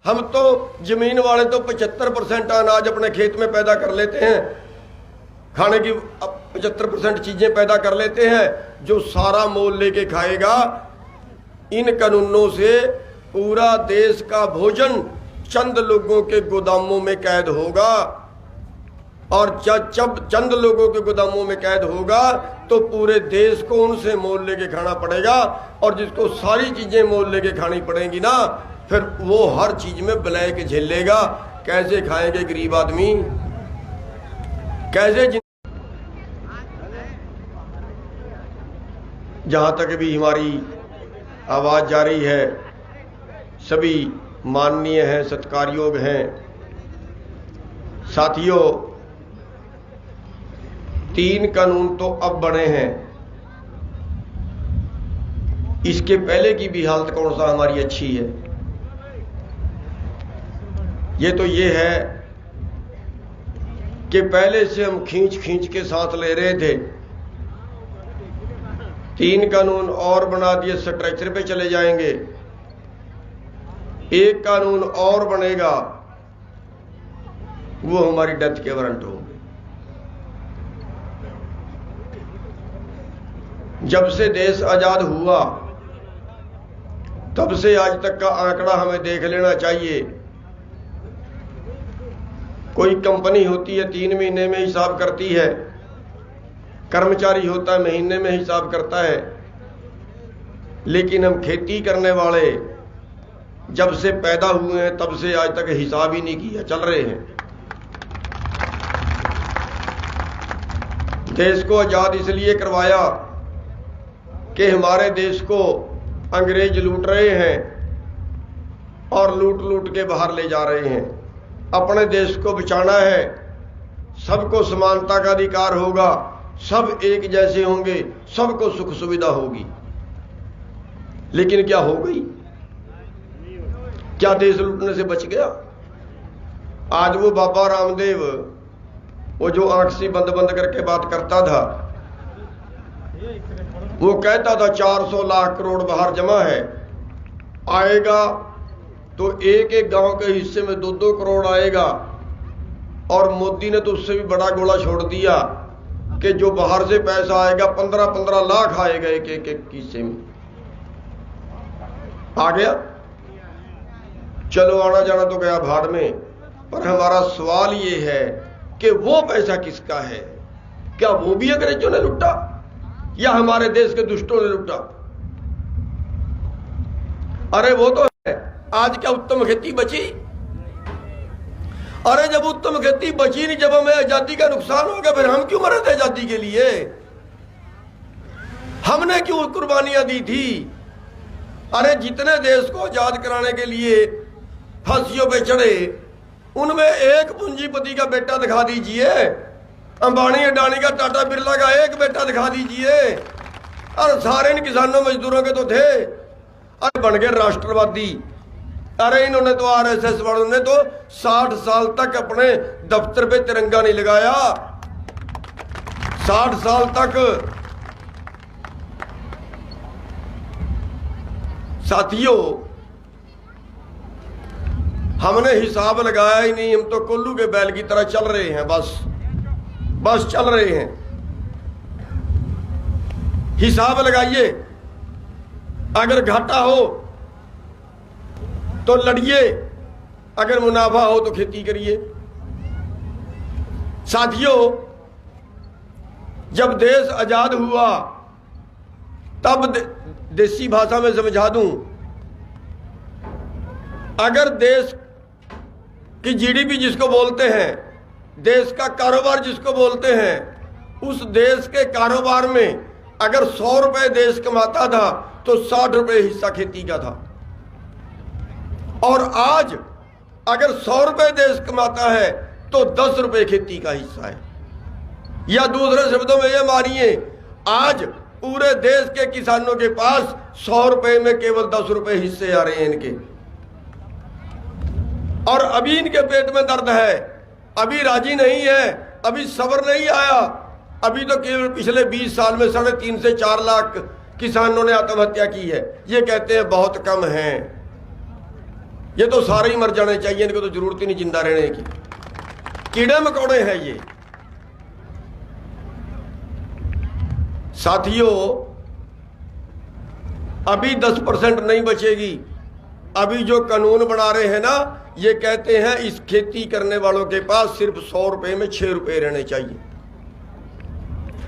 हम तो जमीन वाले तो 75% अनाज अपने खेत में पैदा कर लेते हैं, खाने की 75% चीजें पैदा कर लेते हैं, जो सारा मोल लेके खाएगा। इन कानूनों से पूरा देश का भोजन चंद लोगों के गोदामों में कैद होगा, और जब चंद लोगों के गोदामों में कैद होगा तो पूरे देश को उनसे मोल लेके खाना पड़ेगा। और जिसको सारी चीजें मोल लेके खानी पड़ेंगी ना, फिर वो हर चीज में ब्लैक झेलेगा। कैसे खाएंगे गरीब आदमी, कैसे? जहां तक भी हमारी आवाज जा रही है, सभी माननीय हैं, सत्कारयोग हैं। साथियों, 3 कानून तो अब बने हैं, इसके पहले की भी हालत कौन सा हमारी अच्छी है। ये तो ये है कि पहले से हम खींच खींच के साथ ले रहे थे, 3 कानून और बना दिए, स्ट्रेचर पे चले जाएंगे। 1 कानून और बनेगा, वो हमारी डेथ के वारंट होंगे। जब से देश आजाद हुआ तब से आज तक का आंकड़ा हमें देख लेना चाहिए। कोई कंपनी होती है 3 महीने में हिसाब करती है, कर्मचारी होता है महीने में हिसाब करता है, लेकिन हम खेती करने वाले जब से पैदा हुए हैं तब से आज तक हिसाब ही नहीं किया, चल रहे हैं। देश को आजाद इसलिए करवाया कि हमारे देश को अंग्रेज लूट रहे हैं और लूट लूट के बाहर ले जा रहे हैं। अपने देश को बचाना है, सबको समानता का अधिकार होगा, सब एक जैसे होंगे, सबको सुख सुविधा होगी। लेकिन क्या हो गई? क्या देश लूटने से बच गया? आज वो बाबा रामदेव, वो जो आंख सी बंद बंद करके बात करता था, वो कहता था 400 लाख करोड़ बाहर जमा है, आएगा तो एक एक गांव के हिस्से में 2-2 करोड़ आएगा। और मोदी ने तो उससे भी बड़ा गोला छोड़ दिया कि जो बाहर से पैसा आएगा 15-15 लाख आएगा एक एक हिस्से में। आ गया, चलो आना जाना तो गया भाड़ में। पर हमारा सवाल ये है कि वो पैसा किसका है? क्या वो भी अंग्रेजों ने लूटा या हमारे देश के दुष्टों ने लूटा? अरे वो तो है। आज क्या उत्तम खेती बची? अरे जब उत्तम खेती बची नहीं, जब हमें आजादी का नुकसान हो गया, फिर हम क्यों मरे थे आजादी के लिए? हमने क्यों कुर्बानियां दी थी? अरे जितने देश को आजाद कराने के लिए फांसियों पे चढ़े, उनमें एक पूंजीपति का बेटा दिखा दीजिए, अंबानी अडानी का, टाटा बिरला का एक बेटा दिखा दीजिए। और सारे इन किसानों मजदूरों के तो थे। अरे बन गए राष्ट्रवादी। अरे इन्होंने तो आरएसएस वालों ने तो 60 साल तक अपने दफ्तर पे तिरंगा नहीं लगाया, 60 साल तक। साथियों, हमने हिसाब लगाया ही नहीं, हम तो कोल्लू के बैल की तरह चल रहे हैं, बस चल रहे हैं। हिसाब लगाइए, अगर घाटा हो तो लड़िए, अगर मुनाफा हो तो खेती करिए। साथियों, जब देश आजाद हुआ तब देसी भाषा में समझा दूं, अगर देश की जीडीपी जिसको बोलते हैं, देश का कारोबार जिसको बोलते हैं, उस देश के कारोबार में अगर 100 रुपए देश कमाता था तो 60 रुपए हिस्सा खेती का था। और आज अगर 100 रुपए देश कमाता है तो 10 रुपए खेती का हिस्सा है। या दूसरे शब्दों में ये मानिए, आज पूरे देश के किसानों के पास 100 रुपए में केवल 10 रुपए हिस्से आ रहे हैं इनके। और अभी इनके पेट में दर्द है, अभी राजी नहीं है, अभी सब्र नहीं आया। अभी तो केवल पिछले 20 साल में 3.5 से 4 लाख किसानों ने आत्महत्या की है। ये कहते हैं बहुत कम है। ये तो सारे ही मर जाने चाहिए, इनको तो जरूरत ही नहीं जिंदा रहने की, कीड़े मकोड़े हैं ये। साथियों, अभी 10% नहीं बचेगी। अभी जो कानून बना रहे हैं ना, ये कहते हैं इस खेती करने वालों के पास सिर्फ 100 रुपए में 6 रुपए रहने चाहिए,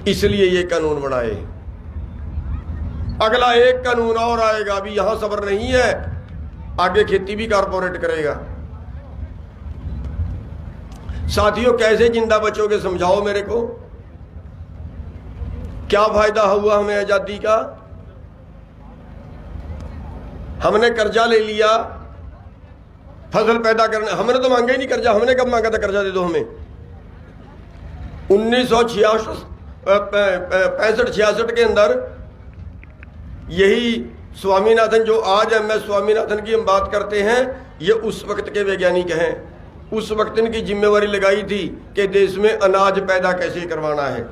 इसलिए ये कानून बनाए। अगला एक कानून और आएगा, अभी यहां सब्र नहीं है, आगे खेती भी कारपोरेट करेगा। साथियों, कैसे जिंदा बचोगे समझाओ मेरे को। क्या फायदा हुआ हमें आजादी का? हमने कर्जा ले लिया फसल पैदा करने, हमने तो मांगा ही नहीं कर्जा। हमने कब मांगा था कर्जा दे दो हमें? 1965-66 के अंदर यही स्वामीनाथन, जो आज MS स्वामीनाथन की हम बात करते हैं, ये उस वक्त के वैज्ञानिक हैं। उस वक्त इनकी जिम्मेवारी लगाई थी कि देश में अनाज पैदा कैसे करवाना है,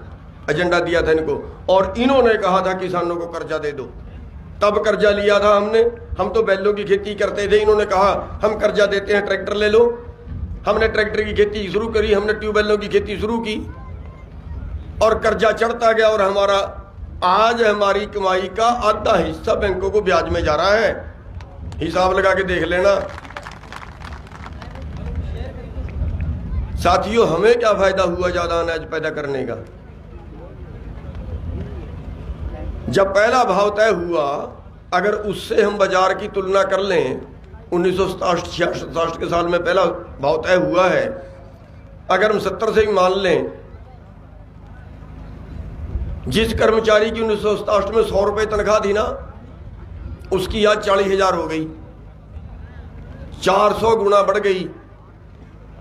एजेंडा दिया था इनको, और इन्होंने कहा था किसानों को कर्जा दे दो। तब कर्जा लिया था हमने। हम तो बैलों की खेती करते थे, इन्होंने कहा हम कर्जा देते हैं, ट्रैक्टर ले लो। हमने ट्रैक्टर की खेती शुरू करी, हमने ट्यूबवेलों की खेती शुरू की, और कर्जा चढ़ता गया। और हमारा आज हमारी कमाई का आधा हिस्सा बैंकों को ब्याज में जा रहा है। हिसाब लगा के देख लेना। साथियों, हमें क्या फायदा हुआ ज्यादा अनाज पैदा करने का? जब पहला भाव तय हुआ, अगर उससे हम बाजार की तुलना कर लें, 1967 के साल में पहला भाव तय हुआ है, अगर हम 70 से ही मान लें, जिस कर्मचारी की 1967 में 100 रुपए तनख्वाह थी ना, उसकी आज 40,000 हो गई, 400 गुना बढ़ गई।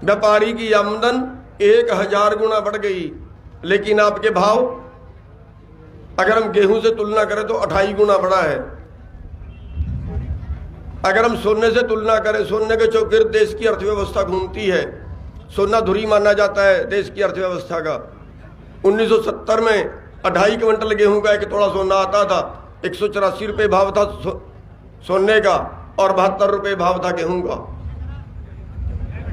व्यापारी की आमदन 1000 गुना बढ़ गई। लेकिन आपके भाव, अगर हम गेहूं से तुलना करें तो 28 गुना बढ़ा है। अगर हम सोने से तुलना करें, सोने के चौगिर्द देश की अर्थव्यवस्था घूमती है। सोना धुरी माना जाता है देश की अर्थव्यवस्था का। 1970 में 2.5 क्विंटल गेहूं का 1 तोड़ा सोना आता था। 184 रुपये भाव था सोने का, और 72 रुपये भाव था गेहूं का।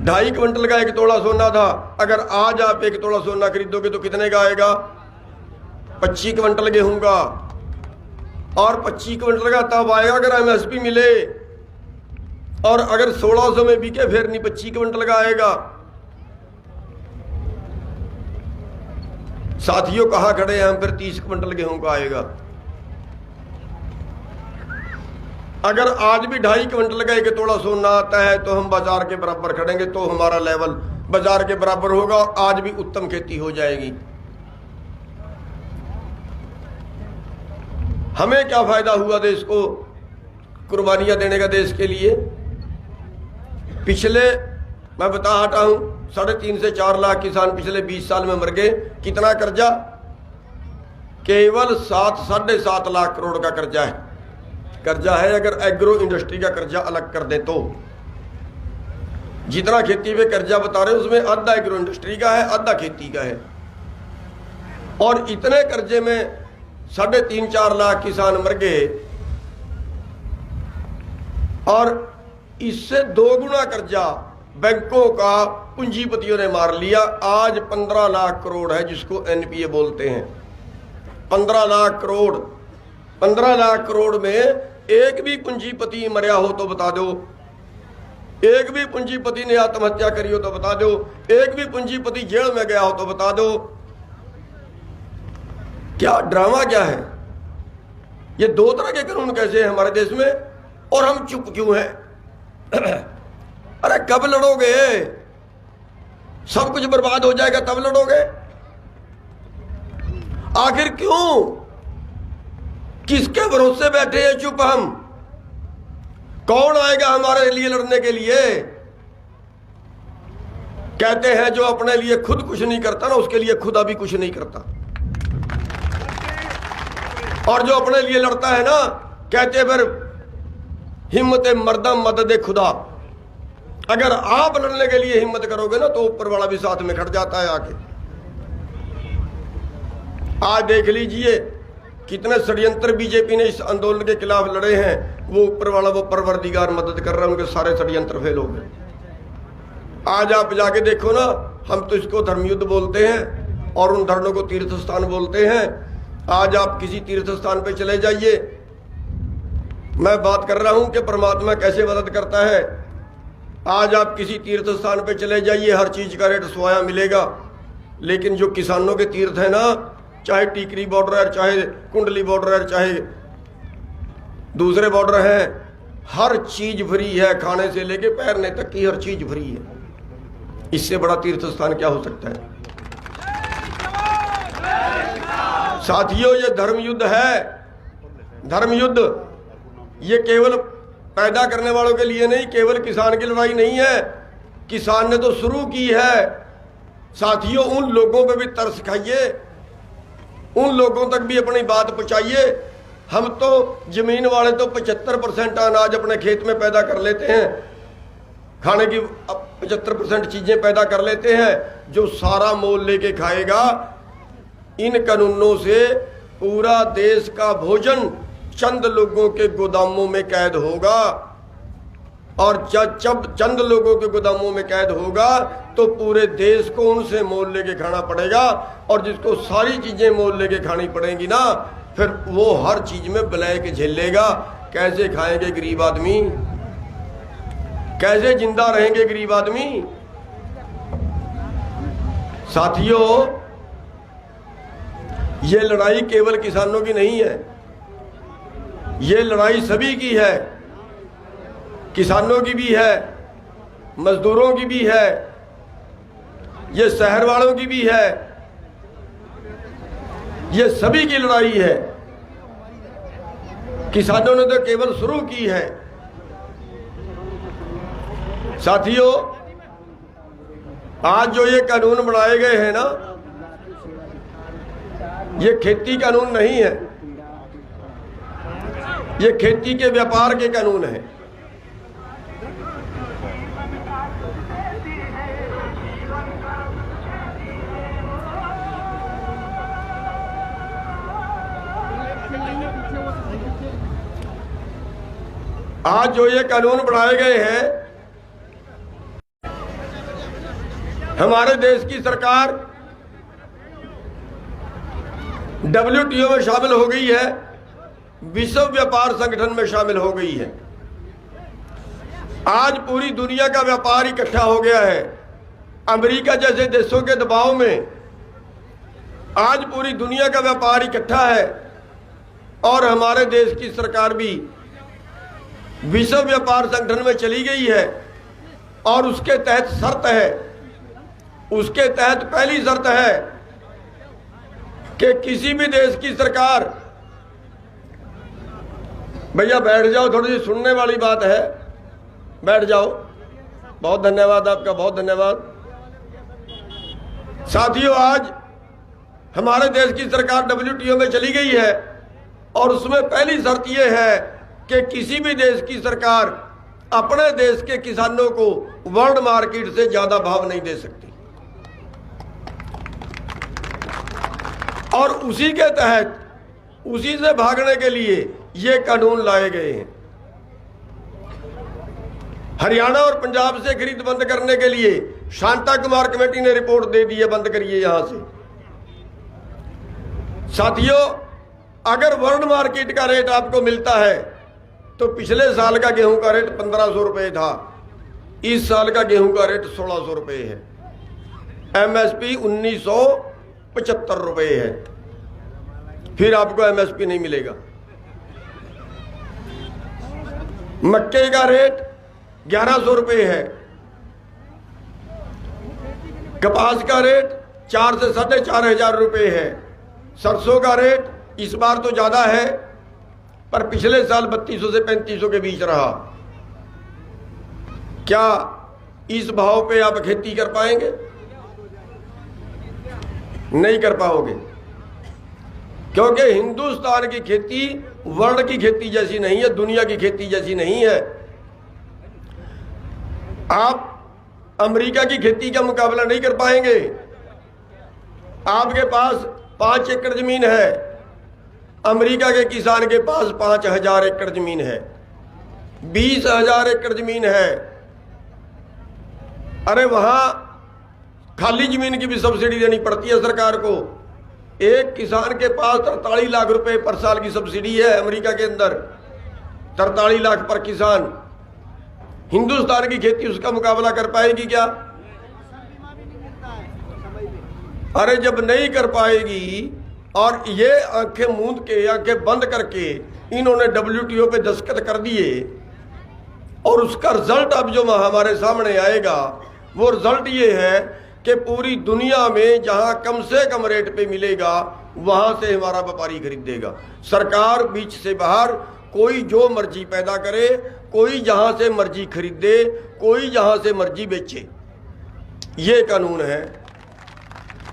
2.5 क्विंटल का 1 तोड़ा सोना था। अगर आज आप 1 तोड़ा सोना खरीदोगे तो कितने का आएगा? 25 क्विंटल गेहूं का। और 25 क्विंटल का तब आएगा अगर MSP मिले, और अगर 1600 में बिके फिर नहीं 25 क्विंटल का आएगा। साथियों, कहां खड़े हैं हम? फिर 30 क्विंटल गेहूं का आएगा। अगर आज भी 2.5 क्विंटल का 1 तोड़ा सोना आता है तो हम बाजार के बराबर खड़ेंगे, तो हमारा लेवल बाजार के बराबर होगा, आज भी उत्तम खेती हो जाएगी। हमें क्या फायदा हुआ देश को कुर्बानियां देने का देश के लिए? पिछले, मैं बता हटा हूं, 3.5 से 4 लाख किसान पिछले 20 साल में मर गए। कितना कर्जा? केवल 7-7.5 लाख करोड़ का कर्जा है। अगर एग्रो इंडस्ट्री का कर्जा अलग कर दे तो जितना खेती पे कर्जा बता रहे हैं उसमें आधा एग्रो इंडस्ट्री का है, आधा खेती का है। और इतने कर्जे में 3.5-4 लाख किसान मर गए, और इससे 2 गुना कर्जा बैंकों का पूंजीपतियों ने मार लिया। आज 15 लाख करोड़ है, जिसको NPA बोलते हैं। 15 लाख करोड़। 15 लाख करोड़ में एक भी पूंजीपति मरया हो तो बता दो, एक भी पूंजीपति ने आत्महत्या करी हो तो बता दो, एक भी पूंजीपति जेल में गया हो तो बता दो। क्या ड्रामा क्या है? ये 2 तरह के कानून कैसे हैं हमारे देश में, और हम चुप क्यों हैं? अरे कब लड़ोगे? सब कुछ बर्बाद हो जाएगा तब लड़ोगे? आखिर क्यों? किसके भरोसे बैठे हैं चुप हम? कौन आएगा हमारे लिए लड़ने के लिए? कहते हैं जो अपने लिए खुद कुछ नहीं करता ना, उसके लिए खुदा भी कुछ नहीं करता। और जो अपने लिए लड़ता है ना, कहते फिर हिम्मत मर्दा मदद खुदा। अगर आप लड़ने के लिए हिम्मत करोगे ना, तो ऊपर वाला भी साथ में खड़ जाता है आके। आज देख लीजिए, कितने षड्यंत्र बीजेपी ने इस आंदोलन के खिलाफ लड़े हैं, वो ऊपर वाला वो परवरदिगार मदद कर रहा है, उनके सारे षड्यंत्र फेल हो गए। आज आप जाके देखो ना, हम तो इसको धर्मयुद्ध बोलते हैं और उन धर्मों को तीर्थ स्थान बोलते हैं। आज आप किसी तीर्थ स्थान पे चले जाइए, मैं बात कर रहा हूं कि परमात्मा कैसे मदद करता है। आज आप किसी तीर्थ स्थान पे चले जाइए, हर चीज का रेट सोया मिलेगा, लेकिन जो किसानों के तीर्थ है ना, चाहे टीकरी बॉर्डर है, चाहे कुंडली बॉर्डर है, चाहे दूसरे बॉर्डर है, हर चीज फ्री है, खाने से लेके पैरने तक की हर चीज फ्री है। इससे बड़ा तीर्थ स्थान क्या हो सकता है? साथियों, ये धर्म युद्ध है। धर्म युद्ध ये केवल पैदा करने वालों के लिए नहीं, केवल किसान की लड़ाई नहीं है, किसान ने तो शुरू की है। साथियों, उन लोगों पे भी तरस खाइए, उन लोगों तक भी अपनी बात पहुंचाइए। हम तो जमीन वाले तो 75% अनाज अपने खेत में पैदा कर लेते हैं, खाने की 75% चीजें पैदा कर लेते हैं, जो सारा मोल लेके खाएगा। इन कानूनों से पूरा देश का भोजन चंद लोगों के गोदामों में कैद होगा, और जब चंद लोगों के गोदामों में कैद होगा तो पूरे देश को उनसे मोल लेके खाना पड़ेगा। और जिसको सारी चीजें मोल लेके खानी पड़ेंगी ना, फिर वो हर चीज में ब्लैक झेलेगा। कैसे खाएंगे गरीब आदमी? कैसे जिंदा रहेंगे गरीब आदमी? साथियों, ये लड़ाई केवल किसानों की नहीं है, ये लड़ाई सभी की है। किसानों की भी है, मजदूरों की भी है, ये शहर वालों की भी है, ये सभी की लड़ाई है। किसानों ने तो केवल शुरू की है। साथियों, आज जो ये कानून बनाए गए हैं ना, ये खेती कानून नहीं है, ये खेती के व्यापार के कानून है। आज जो ये कानून बनाए गए हैं, हमारे देश की सरकार WTO में शामिल हो गई है, विश्व व्यापार संगठन में शामिल हो गई है। आज पूरी दुनिया का व्यापार इकट्ठा हो गया है। अमेरिका जैसे देशों के दबाव में आज पूरी दुनिया का व्यापार इकट्ठा है, और हमारे देश की सरकार भी विश्व व्यापार संगठन में चली गई है। और उसके तहत शर्त है, उसके तहत पहली शर्त है कि किसी भी देश की सरकार, भैया बैठ जाओ, थोड़ी सी सुनने वाली बात है, बैठ जाओ। बहुत धन्यवाद आपका, बहुत धन्यवाद। साथियों, आज हमारे देश की सरकार WTO में चली गई है, और उसमें पहली शर्त यह है कि किसी भी देश की सरकार अपने देश के किसानों को वर्ल्ड मार्केट से ज्यादा भाव नहीं दे सकती। और उसी के तहत, उसी से भागने के लिए ये कानून लाए गए हैं। हरियाणा और पंजाब से खरीद बंद करने के लिए शांता कुमार कमेटी ने रिपोर्ट दे दी है, बंद करिए यहां से। साथियों, अगर वर्ल्ड मार्केट का रेट आपको मिलता है तो पिछले साल का गेहूं का रेट 1500 रुपए था, इस साल का गेहूं का रेट 1600 रुपए है, MSP 1975 रुपए है। फिर आपको MSP नहीं मिलेगा। मक्के का रेट 1100 रुपए है, कपास का रेट 4 से 4,500 रुपए है, सरसों का रेट इस बार तो ज्यादा है, पर पिछले साल 3200 से 3500 के बीच रहा। क्या इस भाव पे आप खेती कर पाएंगे? नहीं कर पाओगे, क्योंकि हिंदुस्तान की खेती वर्ल्ड की खेती जैसी नहीं है, दुनिया की खेती जैसी नहीं है। आप अमेरिका की खेती का मुकाबला नहीं कर पाएंगे। आपके पास 5 एकड़ जमीन है, अमेरिका के किसान के पास 5,000 एकड़ जमीन है, 20,000 एकड़ जमीन है। अरे वहां खाली जमीन की भी सब्सिडी देनी पड़ती है सरकार को। एक किसान के पास 43 लाख रुपए पर साल की सब्सिडी है अमेरिका के अंदर, 43 लाख पर किसान। हिंदुस्तान की खेती उसका मुकाबला कर पाएगी क्या? अरे जब नहीं कर पाएगी, और ये आंखें मूंद के, आंखें बंद करके इन्होंने WTO पे दस्तखत कर दिए, और उसका रिजल्ट अब जो हमारे सामने आएगा वो रिजल्ट ये है कि पूरी दुनिया में जहां कम से कम रेट पे मिलेगा वहां से हमारा व्यापारी खरीदेगा। सरकार बीच से बाहर, कोई जो मर्जी पैदा करे, कोई जहां से मर्जी खरीदे, कोई जहां से मर्जी बेचे, ये कानून है।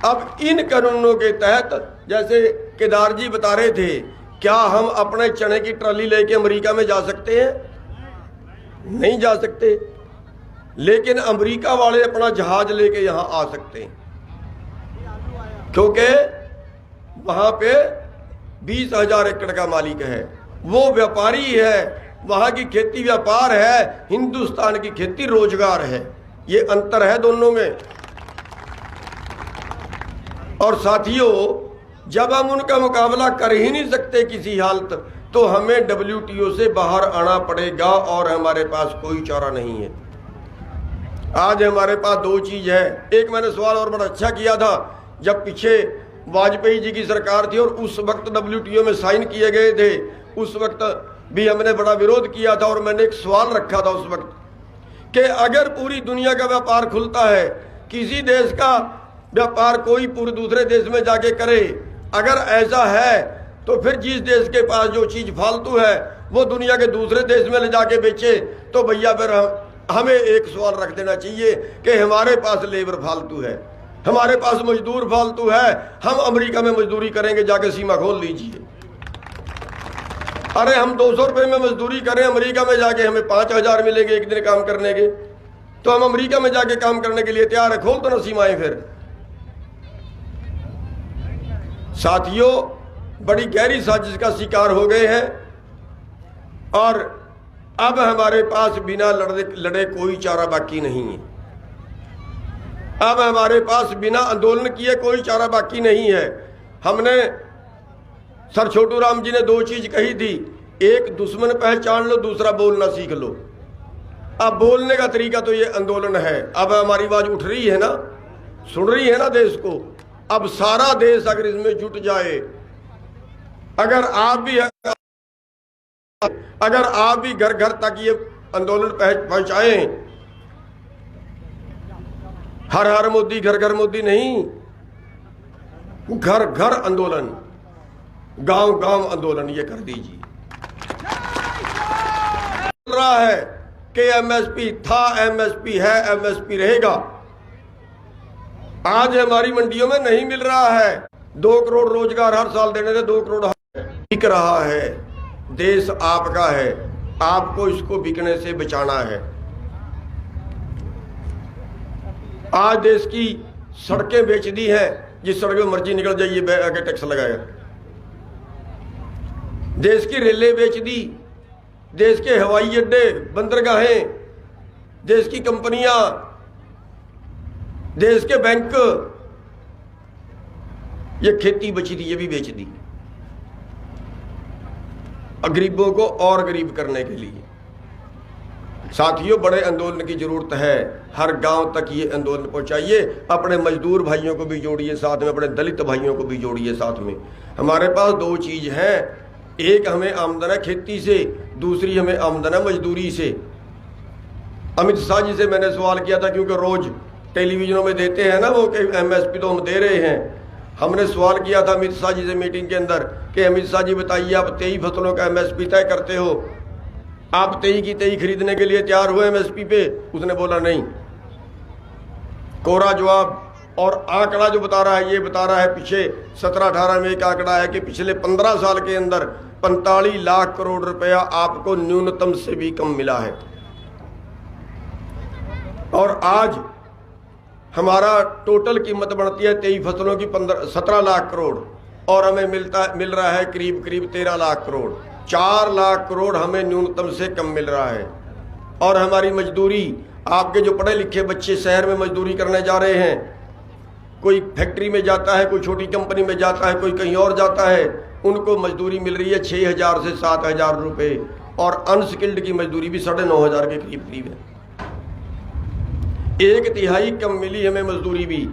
अब इन कानूनों के तहत, जैसे केदार जी बता रहे थे, क्या हम अपने चने की ट्रॉली लेके अमेरिका में जा सकते हैं? नहीं जा सकते। लेकिन अमेरिका वाले अपना जहाज लेके यहां आ सकते हैं, क्योंकि वहां पे 20,000 एकड़ का मालिक है, वो व्यापारी है। वहां की खेती व्यापार है, हिंदुस्तान की खेती रोजगार है। ये अंतर है दोनों में। और साथियों, जब हम उनका मुकाबला कर ही नहीं सकते किसी हालत, तो हमें WTO से बाहर आना पड़ेगा, और हमारे पास कोई चारा नहीं है। आज हमारे पास दो चीज है। एक मैंने सवाल और बड़ा अच्छा किया था, जब पीछे वाजपेयी जी की सरकार थी और उस वक्त WTO में साइन किए गए थे, उस वक्त भी हमने बड़ा विरोध किया था, और मैंने एक सवाल रखा था उस वक्त कि अगर पूरी दुनिया का व्यापार खुलता है, किसी देश का व्यापार कोई पूरे दूसरे देश में जाके करे, अगर ऐसा है तो फिर जिस देश के पास जो चीज फालतू है वो दुनिया के दूसरे देश में ले जाके बेचे, तो भैया फिर हमें एक सवाल रख देना चाहिए कि हमारे पास लेबर फालतू है, हमारे पास मजदूर फालतू है, हम अमेरिका में मजदूरी करेंगे, जाके सीमा खोल लीजिए। अरे हम 200 रुपए में मजदूरी करें, अमेरिका में जाके हमें 5,000 मिलेंगे एक दिन काम करने के, तो हम अमेरिका में जाके काम करने के लिए तैयार है। खोल तो ना सीमाएं। फिर साथियों, बड़ी गहरी साजिश का शिकार हो गए हैं, और अब हमारे पास बिना लड़े कोई चारा बाकी नहीं है। अब हमारे पास बिना आंदोलन किए कोई चारा बाकी नहीं है। हमने, सर छोटू राम जी ने दो चीज कही थी, एक दुश्मन पहचान लो, दूसरा बोलना सीख लो। अब बोलने का तरीका तो ये आंदोलन है। अब हमारी आवाज उठ रही है ना, सुन रही है ना देश को। अब सारा देश अगर इसमें जुट जाए, अगर आप भी घर घर तक ये आंदोलन पहुंचाएं, हर हर मोदी घर घर मोदी नहीं, घर घर आंदोलन, गांव गांव आंदोलन ये कर दीजिए। रहा है कि MSP था, MSP है, MSP रहेगा। आज हमारी मंडियों में नहीं मिल रहा है। 2 करोड़ रोजगार हर साल देने थे, 2 करोड़ बिक रहा है। देश आपका है, आपको इसको बिकने से बचाना है। आज देश की सड़कें बेच दी हैं, जिस सड़क में मर्जी निकल जाइए आगे टैक्स लगाएगा। देश की रेलें बेच दी, देश के हवाई अड्डे, बंदरगाहें, देश की कंपनियां, देश के बैंक, ये खेती बची थी ये भी बेच दी, गरीबों को और गरीब करने के लिए। साथियों, बड़े आंदोलन की जरूरत है। हर गांव तक ये आंदोलन पहुंचाइए। अपने मजदूर भाइयों को भी जोड़िए साथ में, अपने दलित भाइयों को भी जोड़िए साथ में। हमारे पास दो चीज है, एक हमें आमदन है खेती से, दूसरी हमें आमदन है मजदूरी से। अमित शाह जी से मैंने सवाल किया था, क्योंकि रोज टेलीविजनों में देते हैं ना वो कि MSP तो हम दे रहे हैं। हमने सवाल किया था अमित शाह जी से मीटिंग के अंदर कि अमित शाह जी बताइए, आप 23 फसलों का MSP तय करते हो, आप 23 की 23 खरीदने के लिए तैयार हुए MSP पे? उसने बोला नहीं, कोरा जवाब। और आंकड़ा जो बता रहा है, ये बता रहा है पीछे 17-18 में एक आंकड़ा है कि पिछले 15 साल के अंदर 45 लाख करोड़ रुपया आपको न्यूनतम से भी कम मिला है। और आज हमारा टोटल कीमत बढ़ती है 23 फसलों की 17 लाख करोड़। और हमें मिल रहा है करीब करीब 13 लाख करोड़। 4 लाख करोड़ हमें न्यूनतम से कम मिल रहा है। और हमारी मजदूरी, आपके जो पढ़े लिखे बच्चे शहर में मजदूरी करने जा रहे हैं, कोई फैक्ट्री में जाता है, कोई छोटी कंपनी में जाता है, कोई कहीं और जाता है, उनको मजदूरी मिल रही है 6,000 से 7,000 रुपये, और अनस्किल्ड की मजदूरी भी 9,500 के करीब करीब है। 1/3 कम मिली हमें मजदूरी भी।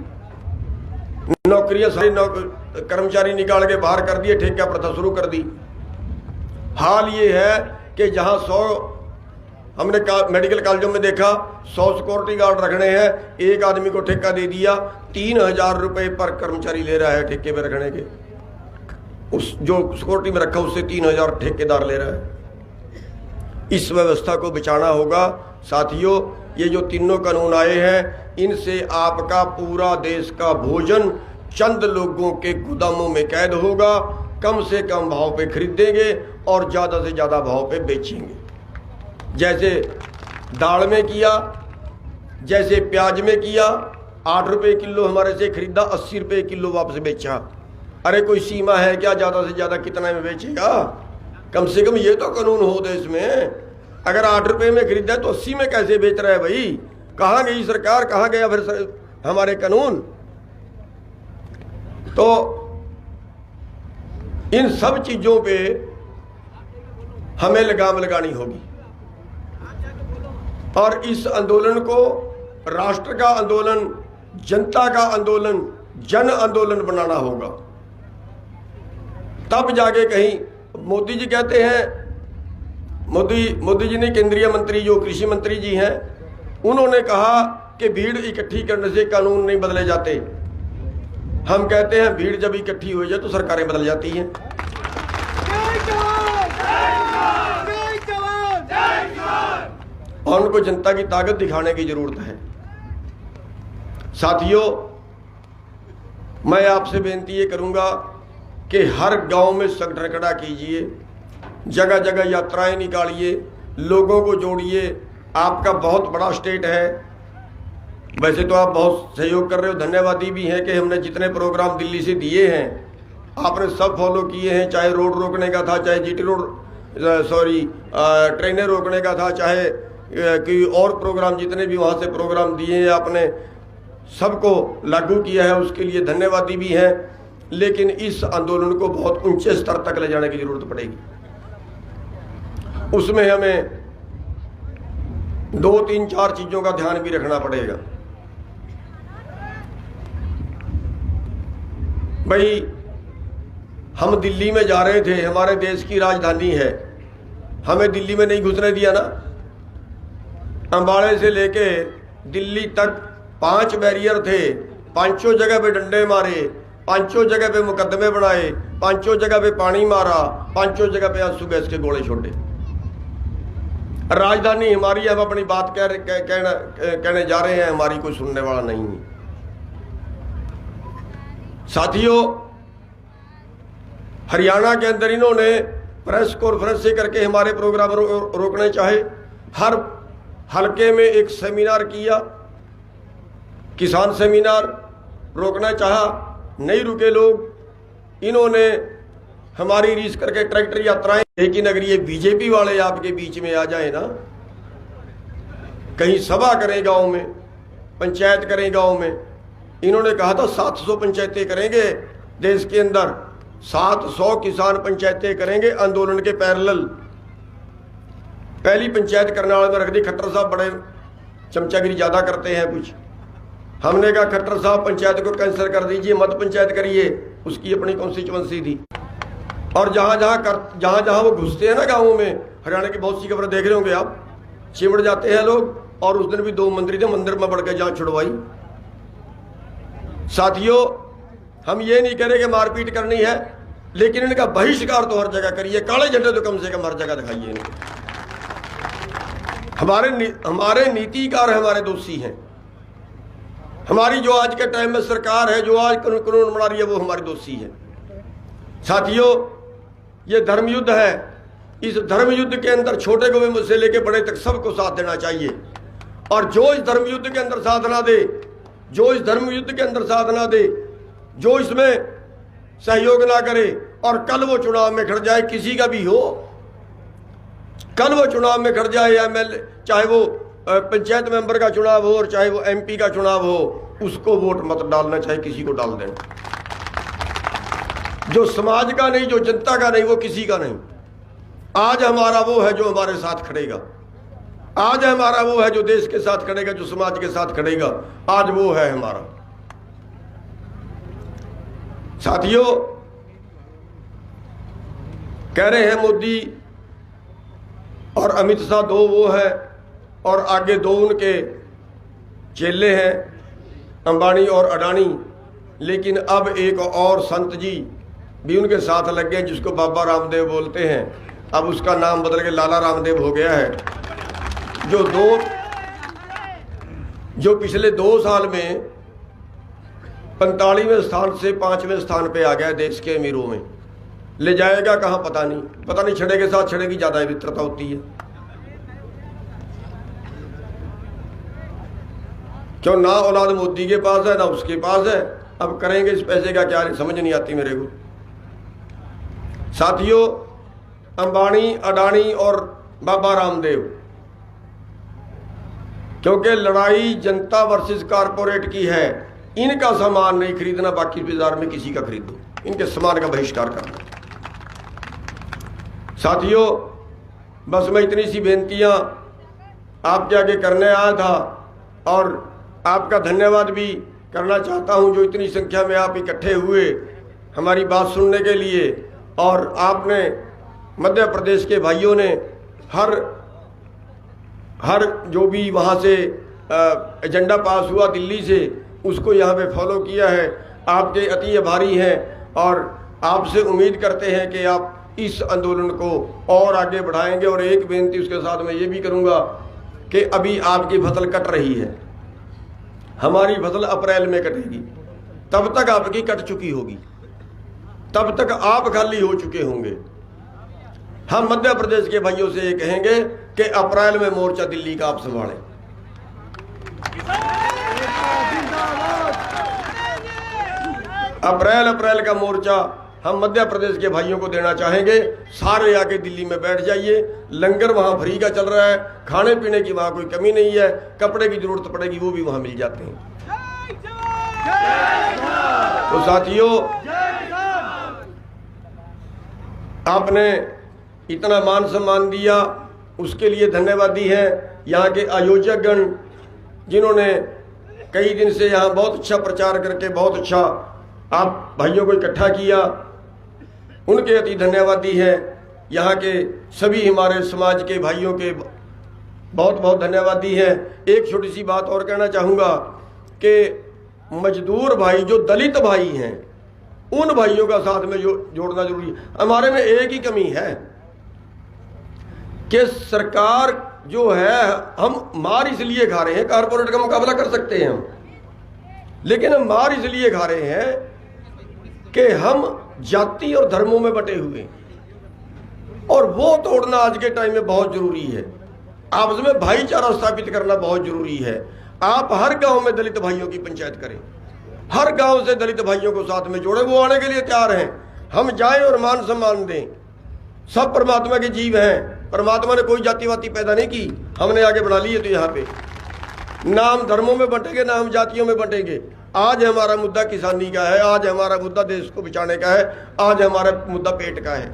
नौकरियां सारी कर्मचारी निकाल के बाहर कर दिए, ठेका प्रथा शुरू कर दी। हाल ये है कि जहां 100 हमने मेडिकल कॉलेजों में देखा 100 सिक्योरिटी गार्ड रखने हैं, एक आदमी को ठेका दे दिया, 3,000 रुपये पर कर्मचारी ले रहा है ठेके पे रखने के। उस जो सिक्योरिटी में रखा उससे 3,000 ठेकेदार ले रहा है। इस व्यवस्था को बचाना होगा साथियों। ये जो तीनों कानून आए हैं, इनसे आपका पूरा देश का भोजन चंद लोगों के गोदामों में कैद होगा। कम से कम भाव पे खरीदेंगे और ज़्यादा से ज़्यादा भाव पे बेचेंगे। जैसे दाल में किया, जैसे प्याज में किया, 8 रुपये किलो हमारे से खरीदा, 80 रुपये किलो वापस बेचा। अरे कोई सीमा है क्या? ज़्यादा से ज़्यादा कितना में बेचेगा? कम से कम ये तो कानून हो देश में। अगर 8 रुपये में खरीदा है तो 80 में कैसे बेच रहा है भाई? कहाँ गई सरकार, कहाँ गया फिर हमारे कानून? तो इन सब चीज़ों पे हमें लगाम लगानी होगी और इस आंदोलन को राष्ट्र का आंदोलन, जनता का आंदोलन, जन आंदोलन बनाना होगा। तब जाके कहीं मोदी जी कहते हैं, मोदी जी ने, केंद्रीय मंत्री जो कृषि मंत्री जी हैं, उन्होंने कहा कि भीड़ इकट्ठी करने से कानून नहीं बदले जाते। हम कहते हैं भीड़ जब इकट्ठी हो जाए तो सरकारें बदल जाती हैं। और उनको जनता की ताकत दिखाने की जरूरत है। साथियों, मैं आपसे बेनती ये करूंगा कि हर गांव में संगठन खड़ा कीजिए, जगह जगह यात्राएं निकालिए, लोगों को जोड़िए। आपका बहुत बड़ा स्टेट है, वैसे तो आप बहुत सहयोग कर रहे हो, धन्यवादी भी हैं कि हमने जितने प्रोग्राम दिल्ली से दिए हैं आपने सब फॉलो किए हैं। चाहे रोड रोकने का था, चाहे जीटी रोड ट्रेनें रोकने का था, चाहे कोई और प्रोग्राम, जितने भी वहाँ से प्रोग्राम दिए हैं आपने सबको लागू किया है, उसके लिए धन्यवादी भी हैं। लेकिन इस आंदोलन को बहुत ऊंचे स्तर तक ले जाने की जरूरत पड़ेगी। उसमें हमें 2, 3, 4 चीज़ों का ध्यान भी रखना पड़ेगा। भाई, हम दिल्ली में जा रहे थे, हमारे देश की राजधानी है, हमें दिल्ली में नहीं घुसने दिया ना। अंबाड़े से लेके दिल्ली तक 5 बैरियर थे, 5 जगह पे डंडे मारे, 5 जगह पे मुकदमे बनाए, 5 जगह पे पानी मारा, 5 जगह पे आंसू गैस के गोले छोड़े। राजधानी हमारी, हम अपनी बात कहने जा रहे हैं, हमारी कोई सुनने वाला नहीं है। साथियों, हरियाणा के अंदर इन्होंने प्रेस कॉन्फ्रेंस से करके हमारे प्रोग्राम रोकने चाहे। हर हलके में एक सेमिनार किया, किसान सेमिनार, रोकना चाहा, नहीं रुके लोग। इन्होंने हमारी रीस करके ट्रैक्टर यात्राएं, लेकिन अगर ये बीजेपी वाले आपके बीच में आ जाए ना, कहीं सभा करें गांव में, पंचायत करें गांव में, इन्होंने कहा था 700 पंचायतें करेंगे देश के अंदर, 700 किसान पंचायतें करेंगे आंदोलन के पैरेलल। पहली पंचायत करनाल में रख दी। खट्टर साहब बड़े चमचागिरी ज़्यादा करते हैं कुछ। हमने कहा खट्टर साहब पंचायत को कैंसिल कर दीजिए, मत पंचायत करिए, उसकी अपनी कॉन्स्टिट्यूएंसी थी। और जहाँ जहाँ वो घुसते हैं ना गाँवों में, हरियाणा की बहुत सी खबरें देख रहे होंगे आप, चिमड़ जाते हैं लोग। और उस दिन भी 2 मंत्री थे, मंदिर में बढ़ के जान छुड़वाई। साथियों, हम ये नहीं कह रहे कि मारपीट करनी है, लेकिन इनका बहिष्कार तो हर जगह करिए, काले झंडे तो कम से कम हर जगह दिखाइए इनको। हमारे नीतिकार हमारे दोषी हैं। हमारी जो आज के टाइम में सरकार है, जो आज कानून बना रही है, वो हमारी दोषी है। साथियों, ये धर्म युद्ध है। इस धर्म युद्ध के अंदर छोटे को से लेकर बड़े तक सबको साथ देना चाहिए। और जो इस धर्म युद्ध के अंदर साथ ना दे, जो इसमें सहयोग ना करे और कल वो चुनाव में खड़ जाए, किसी का भी हो, कल वो चुनाव में खड़ जाए, एमएलए चाहे वो पंचायत मेंबर का चुनाव हो और चाहे वो एमपी का चुनाव हो, उसको वोट मत डालना, चाहे किसी को डाल देना। जो समाज का नहीं, जो जनता का नहीं, वो किसी का नहीं। आज हमारा वो है जो हमारे साथ खड़ेगा, आज हमारा वो है जो देश के साथ खड़ेगा, जो समाज के साथ खड़ेगा, आज वो है हमारा। साथियों, कह रहे हैं मोदी और अमित शाह दो वो है और आगे दो उनके चेले हैं, अंबानी और अडानी, लेकिन अब एक और संत जी भी उनके साथ लग गए जिसको बाबा रामदेव बोलते हैं। अब उसका नाम बदल के लाला रामदेव हो गया है, जो पिछले 2 साल में 45वें स्थान से 5वें स्थान पे आ गया देश के अमीरों में। ले जाएगा कहाँ पता नहीं छड़े के साथ छड़े की ज्यादा वित्रता होती है। क्यों ना औलाद मोदी के पास है ना उसके पास है, अब करेंगे इस पैसे का क्या, समझ नहीं आती मेरे को। साथियों, अंबानी, अडानी और बाबा रामदेव, क्योंकि लड़ाई जनता वर्सेस कारपोरेट की है, इनका सामान नहीं खरीदना, बाकी बाजार में किसी का खरीदो, इनके सामान का बहिष्कार करना। साथियों, बस मैं इतनी सी बेनतियां आपके आगे करने आया था और आपका धन्यवाद भी करना चाहता हूं जो इतनी संख्या में आप इकट्ठे हुए हमारी बात सुनने के लिए। और आपने, मध्य प्रदेश के भाइयों ने हर जो भी वहाँ से एजेंडा पास हुआ दिल्ली से, उसको यहाँ पे फॉलो किया है। आपके अति आभारी हैं और आपसे उम्मीद करते हैं कि आप इस आंदोलन को और आगे बढ़ाएंगे। और एक बेनती उसके साथ मैं ये भी करूँगा कि अभी आपकी फसल कट रही है, हमारी फसल अप्रैल में कटेगी, तब तक आपकी कट चुकी होगी, तब तक आप खाली हो चुके होंगे। हम मध्य प्रदेश के भाइयों से ये कहेंगे कि अप्रैल में मोर्चा दिल्ली का आप संभालें। अप्रैल का मोर्चा हम मध्य प्रदेश के भाइयों को देना चाहेंगे। सारे आके दिल्ली में बैठ जाइए, लंगर वहां फ्री का चल रहा है, खाने पीने की वहां कोई कमी नहीं है, कपड़े की जरूरत पड़ेगी वो भी वहां मिल जाते हैं। तो साथियों, आपने इतना मान सम्मान दिया, उसके लिए धन्यवादी है यहाँ के आयोजक गण, जिन्होंने कई दिन से यहाँ बहुत अच्छा प्रचार करके बहुत अच्छा आप भाइयों को इकट्ठा किया, उनके अति धन्यवादी है। यहाँ के सभी हमारे समाज के भाइयों के बहुत बहुत धन्यवादी हैं। एक छोटी सी बात और कहना चाहूँगा कि मजदूर भाई, जो दलित भाई हैं, उन भाइयों का साथ में जोड़ना जरूरी है। हमारे में एक ही कमी है कि सरकार जो है, हम मार इसलिए खा रहे हैं, कारपोरेट का मुकाबला कर सकते हैं हम, लेकिन हम मार इसलिए खा रहे हैं कि हम जाति और धर्मों में बटे हुए, और वो तोड़ना आज के टाइम में बहुत जरूरी है। आपस में भाईचारा स्थापित करना बहुत जरूरी है। आप हर गांव में दलित भाइयों की पंचायत करें, हर गांव से दलित भाइयों को साथ में जोड़े, वो आने के लिए तैयार हैं। हम जाएं और मान सम्मान दें। सब परमात्मा के जीव हैं, परमात्मा ने कोई जाति वाति पैदा नहीं की, हमने आगे बढ़ा ली है। तो यहाँ पे ना हम धर्मों में बंटेंगे, ना हम जातियों में बंटेंगे। आज हमारा मुद्दा किसानी का है, आज हमारा मुद्दा देश को बचाने का है, आज हमारा मुद्दा पेट का है।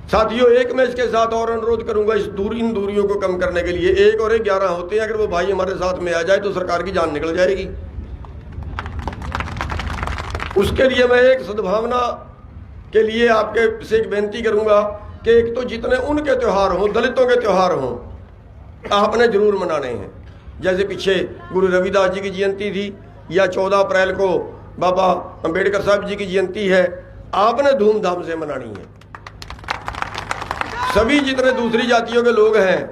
साथियों, एक मैं इसके साथ और अनुरोध करूंगा इन दूरियों को कम करने के लिए। 1 और 1 11 होते हैं, अगर वो भाई हमारे साथ में आ जाए तो सरकार की जान निकल जाएगी। उसके लिए मैं एक सद्भावना के लिए आपके से एक बेनती करूंगा कि एक तो जितने उनके त्यौहार हों, दलितों के त्यौहार हों, आपने जरूर मनाने हैं। जैसे पीछे गुरु रविदास जी की जयंती थी, या 14 अप्रैल को बाबा अंबेडकर साहब जी की जयंती है, आपने धूमधाम से मनानी है। सभी जितने दूसरी जातियों के लोग हैं,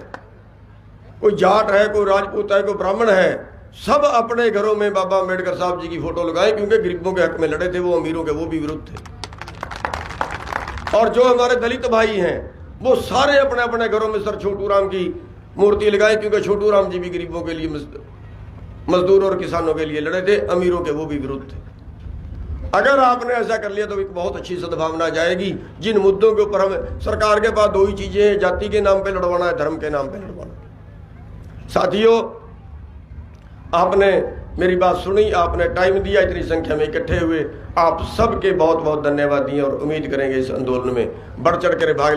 कोई जाट है, कोई राजपूत है, कोई ब्राह्मण है, सब अपने घरों में बाबा अंबेडकर साहब जी की फोटो लगाएं, क्योंकि गरीबों के हक में लड़े थे वो, अमीरों के वो भी विरुद्ध थे। और जो हमारे दलित भाई हैं, वो सारे अपने अपने घरों में सर छोटू राम की मूर्ति लगाएं, क्योंकि छोटू राम जी भी गरीबों के लिए, मजदूर और किसानों के लिए लड़े थे, अमीरों के वो भी विरुद्ध थे। अगर आपने ऐसा कर लिया तो एक बहुत अच्छी सद्भावना जाएगी। जिन मुद्दों के ऊपर हम, सरकार के पास दो ही चीजें हैं, जाति के नाम पे लड़वाना है, धर्म के नाम पे लड़वाना। साथियों, आपने मेरी बात सुनी, आपने टाइम दिया, इतनी संख्या में इकट्ठे हुए, आप सबके बहुत बहुत धन्यवाद दिए और उम्मीद करेंगे इस आंदोलन में बढ़ चढ़ कर भाग